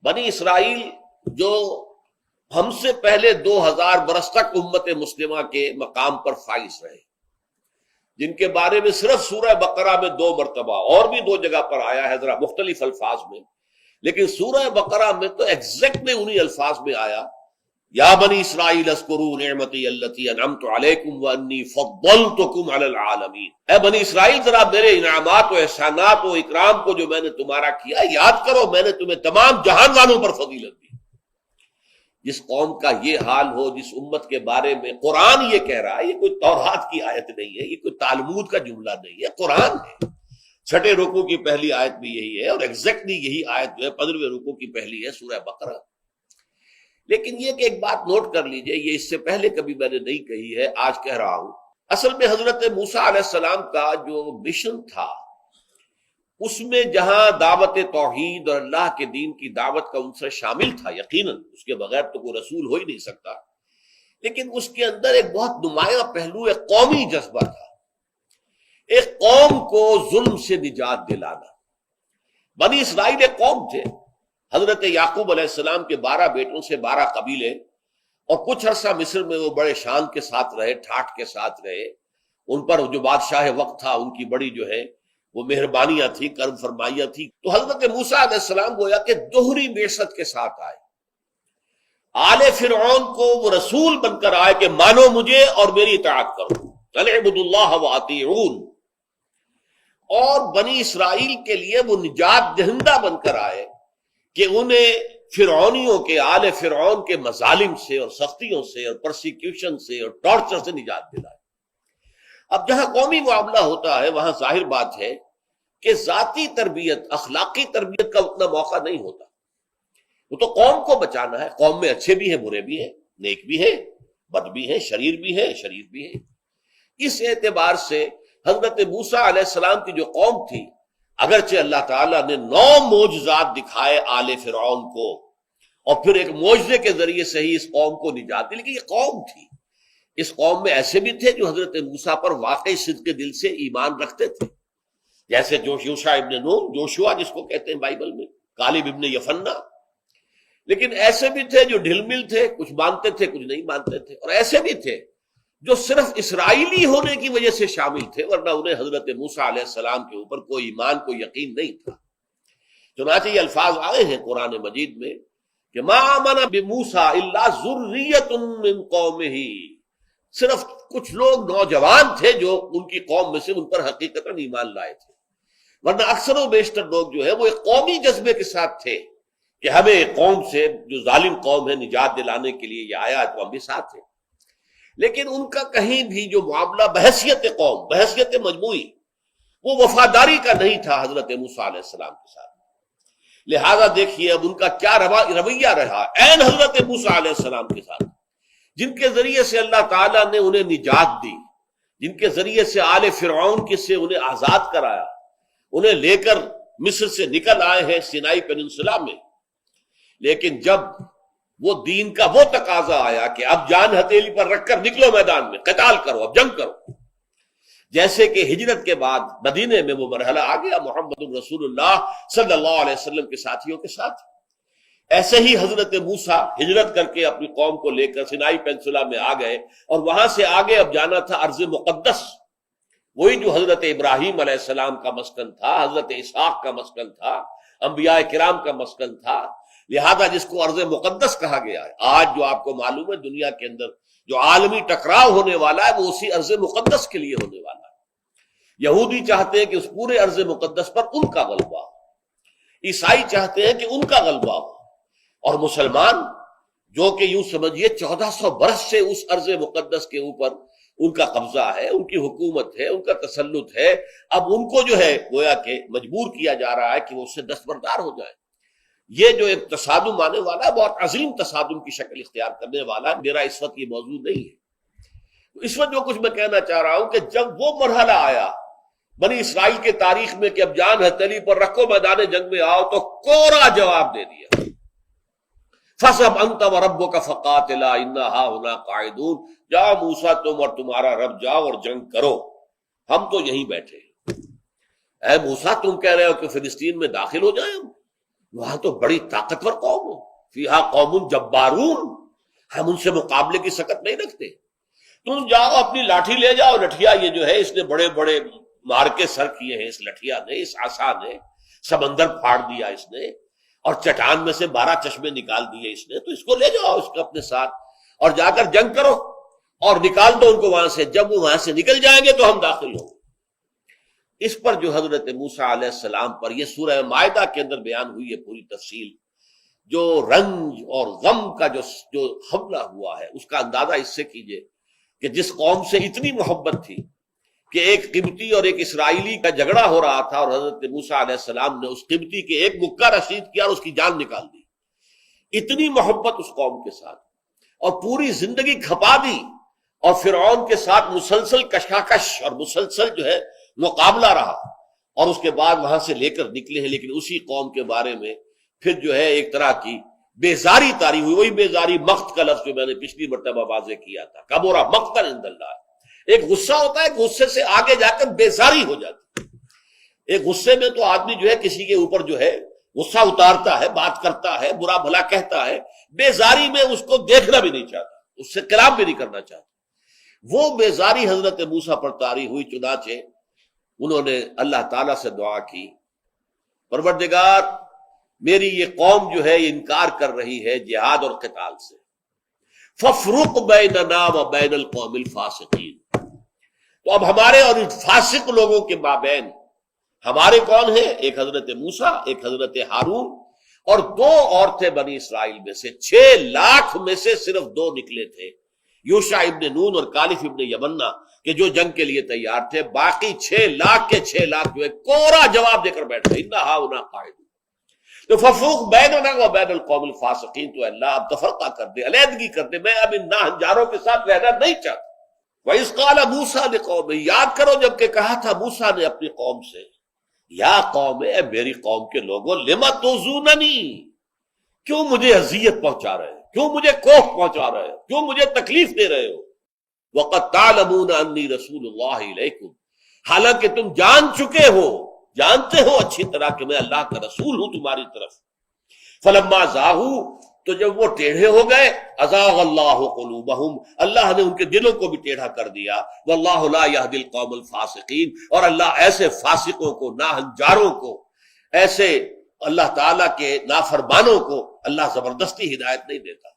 بنی اسرائیل جو ہم سے پہلے 2000 برس تک امت مسلمہ کے مقام پر فائز رہے، جن کے بارے میں صرف سورہ بقرہ میں 2 مرتبہ اور بھی 2 جگہ پر آیا ہے ذرا مختلف الفاظ میں، لیکن سورہ بقرہ میں تو ایگزیکٹلی انہی الفاظ میں آیا، یا بنی اسرائیل اذکروا نعمتی التی انعمت علیکم وانی فضلتکم علی العالمین، اے بنی اسرائیل ذرا میرے انعامات و احسانات و اکرام کو جو میں نے تمہارا کیا یاد کرو، میں نے تمہیں تمام جہان والوں پر فضیلت دی۔ جس قوم کا یہ حال ہو، جس امت کے بارے میں قرآن یہ کہہ رہا ہے، یہ کوئی تورات کی آیت نہیں ہے، یہ کوئی تالمود کا جملہ نہیں ہے، قرآن ہے۔ 6 رکوع کی پہلی آیت بھی یہی ہے، اور ایگزیکٹلی یہی آیت جو ہے 15ویں رکوع کی پہلی ہے سورہ بقرہ۔ لیکن یہ کہ ایک بات نوٹ کر لیجئے، یہ اس سے پہلے کبھی میں نے نہیں کہی ہے، آج کہہ رہا ہوں۔ اصل میں حضرت موسیٰ علیہ السلام کا جو مشن تھا، اس میں جہاں دعوت توحید اور اللہ کے دین کی دعوت کا عنصر شامل تھا، یقیناً اس کے بغیر تو کوئی رسول ہو ہی نہیں سکتا، لیکن اس کے اندر ایک بہت نمایاں پہلو ایک قومی جذبہ تھا، ایک قوم کو ظلم سے نجات دلانا۔ بنی اسرائیل ایک قوم تھے، حضرت یعقوب علیہ السلام کے 12 بیٹوں سے 12 قبیلے، اور کچھ عرصہ مصر میں وہ بڑے شان کے ساتھ رہے، ٹھاٹھ کے ساتھ رہے، ان پر جو بادشاہ وقت تھا ان کی بڑی جو ہے وہ مہربانیاں تھی، کرم فرمائیاں تھی۔ تو حضرت موسیٰ علیہ السلام گویا کہ دوہری بعثت کے ساتھ آئے، آل فرعون کو وہ رسول بن کر آئے کہ مانو مجھے اور میری اطاعت کرو، اعبدوا اللہ واطیعون، اور بنی اسرائیل کے لیے وہ نجات دہندہ بن کر آئے کہ انہیں فرعونیوں کے، آل فرعون کے مظالم سے اور سختیوں سے اور پرسیکیوشن سے اور ٹارچر سے نجات دلائے۔ اب جہاں قومی معاملہ ہوتا ہے وہاں ظاہر بات ہے کہ ذاتی تربیت، اخلاقی تربیت کا اتنا موقع نہیں ہوتا، وہ تو قوم کو بچانا ہے۔ قوم میں اچھے بھی ہیں، برے بھی ہیں، نیک بھی ہیں، بد بھی ہیں، شریر بھی ہیں، شریف بھی ہیں۔ اس اعتبار سے حضرت موسیٰ علیہ السلام کی جو قوم تھی، اگرچہ اللہ تعالیٰ نے 9 معجزات دکھائے آل فرعون کو، اور پھر ایک معجزے کے ذریعے سے ہی اس قوم کو نجات دی، لیکن یہ قوم تھی۔ اس قوم میں ایسے بھی تھے جو حضرت موسیٰ پر واقعی صدق دل سے ایمان رکھتے تھے، جیسے یوشع ابن نون، جوشوا جس کو کہتے ہیں بائبل میں، کالب ابن یفنہ۔ لیکن ایسے بھی تھے جو ڈھل مل تھے، کچھ مانتے تھے کچھ نہیں مانتے تھے، اور ایسے بھی تھے جو صرف اسرائیلی ہونے کی وجہ سے شامل تھے، ورنہ انہیں حضرت موسیٰ علیہ السلام کے اوپر کوئی ایمان، کوئی یقین نہیں تھا۔ چنانچہ یہ الفاظ آئے ہیں قرآن مجید میں کہ ما آمن بموسیٰ الا ذریۃ من قومہ، صرف کچھ لوگ نوجوان تھے جو ان کی قوم میں سے ان پر حقیقتاً ایمان لائے تھے، ورنہ اکثر و بیشتر لوگ جو ہے وہ ایک قومی جذبے کے ساتھ تھے کہ ہمیں ایک قوم سے جو ظالم قوم ہے نجات دلانے کے لیے یہ آیا ہے تو ہم بھی ساتھ ہیں۔ لیکن ان کا کہیں بھی جو معاملہ بحیثیت قوم، بحیثیت مجموعی، وہ وفاداری کا نہیں تھا حضرت موسیٰ علیہ السلام کے ساتھ۔ لہذا دیکھیے اب ان کا کیا رویہ رہا عین حضرت موسیٰ علیہ السلام کے ساتھ، جن کے ذریعے سے اللہ تعالیٰ نے انہیں نجات دی، جن کے ذریعے سے آل فرعون کے سے انہیں آزاد کرایا، انہیں لے کر مصر سے نکل آئے ہیں سینائی پیننسلا میں۔ لیکن جب وہ دین کا وہ تقاضا آیا کہ اب جان ہتھیلی پر رکھ کر نکلو میدان میں، قتال کرو، اب جنگ کرو، جیسے کہ ہجرت کے بعد مدینے میں وہ مرحلہ آ گیا محمد رسول اللہ صلی اللہ علیہ وسلم کے ساتھیوں کے ساتھ، ایسے ہی حضرت موسیٰ ہجرت کر کے اپنی قوم کو لے کر سینائی پینسولا میں آ گئے، اور وہاں سے آگے اب جانا تھا ارض مقدس، وہی جو حضرت ابراہیم علیہ السلام کا مسکن تھا، حضرت اسحاق کا مسکن تھا، انبیاء کرام کا مسکن تھا، لہذا جس کو ارض مقدس کہا گیا ہے۔ آج جو آپ کو معلوم ہے دنیا کے اندر جو عالمی ٹکراؤ ہونے والا ہے وہ اسی ارض مقدس کے لیے ہونے والا ہے۔ یہودی چاہتے ہیں کہ اس پورے ارض مقدس پر ان کا غلبہ ہو، عیسائی چاہتے ہیں کہ ان کا غلبہ ہو، اور مسلمان جو کہ یوں سمجھیے 1400 برس سے اس ارض مقدس کے اوپر ان کا قبضہ ہے، ان کی حکومت ہے، ان کا تسلط ہے، اب ان کو جو ہے گویا کہ مجبور کیا جا رہا ہے کہ وہ اس سے دستبردار ہو جائیں۔ یہ جو ایک تصادم آنے والا ہے، بہت عظیم تصادم کی شکل اختیار کرنے والا ہے۔ میرا اس وقت یہ موضوع نہیں ہے، اس وقت جو کچھ میں کہنا چاہ رہا ہوں کہ جب وہ مرحلہ آیا بنی اسرائیل کے تاریخ میں کہ اب جان ہتھیلی پر رکھو، میدان جنگ میں آؤ، تو کوڑا جواب دے دیا، فَاذْهَبْ أَنْتَ وَرَبُّكَ فَقَاتِلَا إِنَّا هَاهُنَا قَاعِدُونَ، جاؤ موسیٰ تم اور تمہارا رب جاؤ اور جنگ کرو، ہم تو یہیں بیٹھے ہیں۔ اے موسیٰ تم کہہ رہے ہو کہ فلسطین میں داخل ہو جائیں ہم؟ وہاں تو بڑی طاقتور قوم ہو، فیہا قوم جبارون، ہم ان سے مقابلے کی سکت نہیں رکھتے، تم جاؤ اپنی لاٹھی لے جاؤ، لٹھیا یہ جو ہے اس نے بڑے بڑے مار کے سر کیے ہیں، اس لٹھیا نے، اس عصا نے سمندر پھاڑ دیا اس نے، اور چٹان میں سے 12 چشمے نکال دیے اس نے، تو اس کو لے جاؤ اس کو اپنے ساتھ اور جا کر جنگ کرو اور نکال دو ان کو وہاں سے، جب وہ وہاں سے نکل جائیں گے تو ہم داخل ہوں۔ اس پر جو حضرت موسیٰ علیہ السلام پر یہ سورہ مائدہ کے اندر بیان ہوئی ہے پوری تفصیل، جو رنج اور غم کا جو حملہ ہوا ہے اس کا اندازہ اس سے کیجئے کہ جس قوم سے اتنی محبت تھی کہ ایک قبطی اور ایک اسرائیلی کا جھگڑا ہو رہا تھا اور حضرت موسیٰ علیہ السلام نے اس قبطی کے ایک مکہ رسید کیا اور اس کی جان نکال دی، اتنی محبت اس قوم کے ساتھ، اور پوری زندگی کھپا دی اور فرعون کے ساتھ مسلسل کشاکش اور مسلسل جو ہے مقابلہ رہا، اور اس کے بعد وہاں سے لے کر نکلے ہیں، لیکن اسی قوم کے بارے میں پھر جو ہے ایک طرح کی بیزاری طاری ہوئی، وہی بیزاری مقت کا لفظ جو میں نے پچھلی مرتبہ واضح کیا تھا، کبورا مقتا عند اللہ، ایک غصہ ہوتا ہے، غصے سے آگے جا کر بیزاری ہو جاتی ہے۔ ایک غصے میں تو آدمی جو ہے کسی کے اوپر جو ہے غصہ اتارتا ہے، بات کرتا ہے، برا بھلا کہتا ہے، بیزاری میں اس کو دیکھنا بھی نہیں چاہتا، اس سے کلام بھی نہیں کرنا چاہتا، وہ بیزاری حضرت موسیٰ پر طاری ہوئی، چنانچہ انہوں نے اللہ تعالیٰ سے دعا کی، پروردگار میری یہ قوم جو ہے انکار کر رہی ہے جہاد اور قتال سے، فَافْرُقْ بَيْنَنَا وَبَيْنَ الْقَوْمِ الْفَاسِقِينَ، تو اب ہمارے اور ان فاسق لوگوں کے مابین، ہمارے کون ہیں؟ ایک حضرت موسیٰ، ایک حضرت ہارون، اور 2 عورتیں بنی اسرائیل میں سے، 6 لاکھ میں سے صرف 2 نکلے تھے، یوشع ابن نون اور کالف ابن یمنہ، کہ جو جنگ کے لیے تیار تھے، باقی 6 لاکھ کے 6 لاکھ جو ہے کوڑا جواب دے کر بیٹھ گئے، اِنَّ هَٰؤُلَاءِ قَاعِدُونَ۔ تو فَافْرُقْ بَيْنَنَا وَبَيْنَ الْقَوْمِ الْفَاسِقِينَ، تو اللہ اب تفرقہ کر دے، علیحدگی کر دے، میں اب ان ناہنجاروں کے ساتھ رہنا نہیں چاہتا۔ وَإِذْ قَالَ مُوسَىٰ لِقَوْمِهِ، یاد کرو جب کہ کہا تھا موسیٰ نے اپنی قوم سے، یا قوم، اے میری قوم کے لوگوں، لِمَ تُؤْذُونَنِی، کیوں مجھے اذیت پہنچا رہے ہو، کیوں مجھے کوف پہنچا رہے ہو، کیوں مجھے تکلیف دے رہے ہو، وَقَدْ تَعْلَمُونَ أَنِّي رَسُولُ اللَّهِ إِلَيْكُمْ، حالانکہ تم جان چکے ہو، جانتے ہو اچھی طرح کہ میں اللہ کا رسول ہوں تمہاری طرف۔ فَلَمَّا زَاغُوا، تو جب وہ ٹیڑھے ہو گئے، أَزَاغَ اللَّهُ قُلُوبَهُمْ، اللہ نے ان کے دلوں کو بھی ٹیڑھا کر دیا، وَاللَّهُ لَا يَهْدِي الْقَوْمَ الْفَاسِقِينَ، اور اللہ ایسے فاسقوں کو، ناہنجاروں کو، ایسے اللہ تعالیٰ کے نافرمانوں کو اللہ زبردستی ہدایت نہیں دیتا۔